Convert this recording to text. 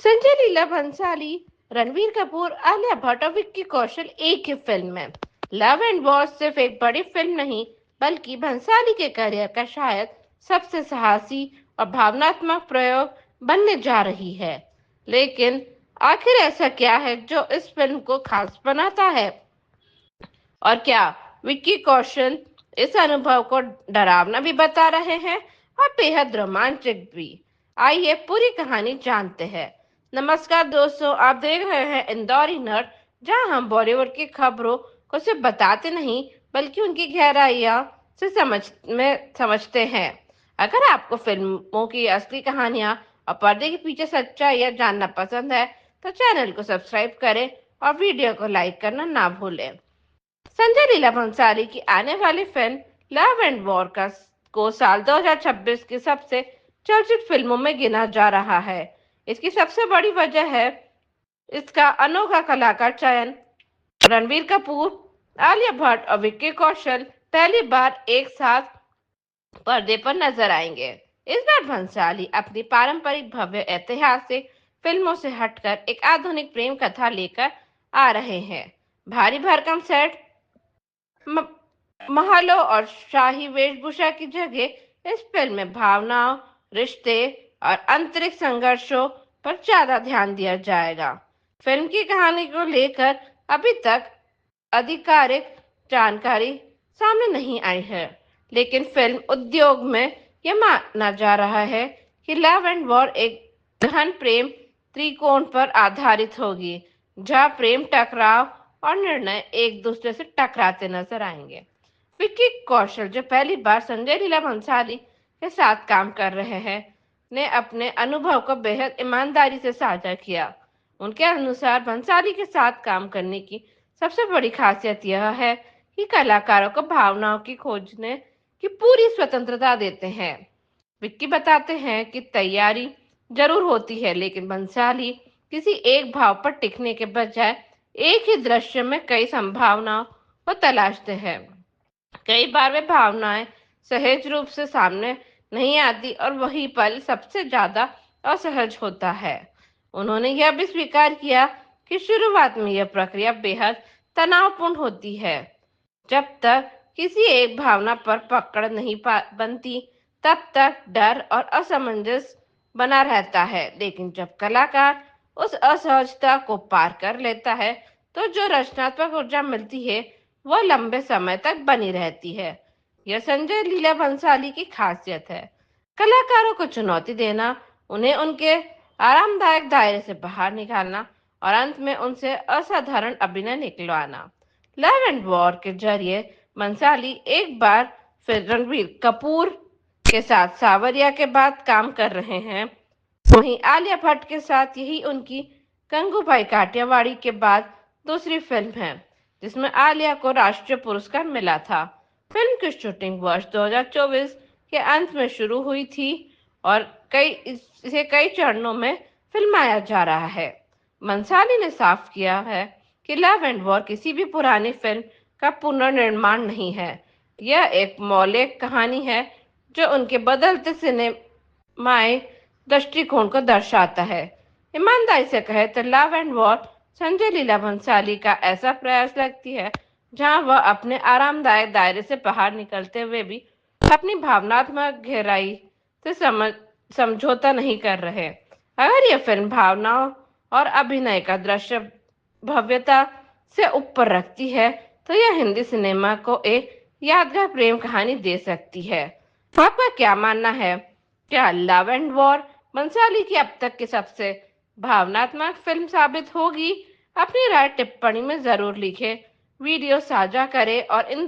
संजय लीला भंसाली, रणवीर कपूर, आलिया भट्ट और विक्की कौशल एक ही फिल्म में। लव एंड वॉर सिर्फ एक बड़ी फिल्म नहीं, बल्कि भंसाली के करियर का शायद सबसे साहसी और भावनात्मक प्रयोग बनने जा रही है। लेकिन आखिर ऐसा क्या है जो इस फिल्म को खास बनाता है? और क्या विक्की कौशल इस अनुभव को डरावना भी बता रहे हैं और बेहद रोमांचक भी? आइए पूरी कहानी जानते हैं। नमस्कार दोस्तों, आप देख रहे हैं इंदौरी नर्ड, जहां हम बॉलीवुड की खबरों को सिर्फ बताते नहीं, बल्कि उनकी गहराइयां से समझते हैं। अगर आपको फिल्मों की असली कहानियां और पर्दे के पीछे सच्चाइयां जानना पसंद है, तो चैनल को सब्सक्राइब करें और वीडियो को लाइक करना ना भूलें। संजय लीला भंसाली की आने वाली फिल्म लव एंड वॉर को साल 2026 की सबसे चर्चित फिल्मों में गिना जा रहा है। इसकी सबसे बड़ी वजह है इसका अनोखा कलाकार चयन। रणबीर कपूर, आलिया भट्ट और विक्की कौशल पहली बार एक साथ पर्दे पर नजर आएंगे। इस बार भंसाली अपनी पारंपरिक भव्य ऐतिहासिक फिल्मों से हटकर एक आधुनिक प्रेम कथा लेकर आ रहे हैं। भारी भरकम सेट, महलों और शाही वेशभूषा की जगह इस फिल्म में भावनाओं, रिश्ते और आंतरिक संघर्षों पर ज्यादा ध्यान दिया जाएगा। फिल्म की कहानी को लेकर अभी तक आधिकारिक जानकारी सामने नहीं आई है, लेकिन फिल्म उद्योग में यह माना जा रहा है कि लव एंड वॉर एक गहन प्रेम त्रिकोण पर आधारित होगी, जहां प्रेम, टकराव और निर्णय एक दूसरे से टकराते नजर आएंगे। विक्की कौशल, जो पहली बार संजय लीला भंसाली के साथ काम कर रहे हैं, ने अपने अनुभव को बेहद ईमानदारी से साझा किया। उनके अनुसार भंसाली के साथ काम करने की सबसे बड़ी खासियत यह है कि कलाकारों को भावनाओं की खोजने की पूरी स्वतंत्रता देते हैं। विक्की बताते हैं कि तैयारी जरूर होती है, लेकिन भंसाली किसी एक भाव पर टिकने के बजाय एक ही दृश्य में कई संभावनाओं को तलाशते हैं। कई बार वे भावनाएं सहज रूप से सामने नहीं आती और वही पल सबसे ज्यादा असहज होता है। उन्होंने यह भी स्वीकार किया कि शुरुआत में यह प्रक्रिया बेहद तनावपूर्ण होती है। जब तक किसी एक भावना पर पकड़ नहीं बनती, तब तक डर और असमंजस बना रहता है। लेकिन जब कलाकार उस असहजता को पार कर लेता है, तो जो रचनात्मक ऊर्जा मिलती है वह लंबे समय तक बनी रहती है। यह संजय लीला भंसाली की खासियत है, कलाकारों को चुनौती देना, उन्हें उनके आरामदायक दायरे से बाहर निकालना और अंत में उनसे असाधारण अभिनय निकलवाना। लव एंड वॉर के जरिए बंसाली एक बार फिर रणबीर कपूर के साथ सावरिया के बाद काम कर रहे हैं। वहीं आलिया भट्ट के साथ यही उनकी गंगूबाई काठियावाड़ी के बाद दूसरी फिल्म है, जिसमें आलिया को राष्ट्रीय पुरस्कार मिला था। फिल्म की शूटिंग वर्ष 2024 के अंत में शुरू हुई थी और इसे कई चरणों में फिल्माया जा रहा है। बंसाली ने साफ किया है कि लव एंड वॉर किसी भी पुरानी फिल्म का पुनर्निर्माण नहीं है। यह एक मौलिक कहानी है जो उनके बदलते सिनेमाई दृष्टिकोण को दर्शाता है। ईमानदारी से कहे तो love and war Sanjay Leela Bhansali का ऐसा प्रयास लगती है जहां वह अपने आरामदायक दायरे से बाहर निकलते हुए भी अपनी भावनात्मक गहराई से समझौता नहीं कर रहे। अगर यह फिल्म भावनाओं और अभिनय का दृश्य भव्यता से ऊपर रखती है, तो यह हिंदी सिनेमा को एक यादगार प्रेम कहानी दे सकती है। आपका क्या मानना है? क्या लव एंड वॉर बंसाली की अब तक की सबसे भावनात्मक फिल्म साबित होगी? अपनी राय टिप्पणी में जरूर लिखें, वीडियो साझा करें और इन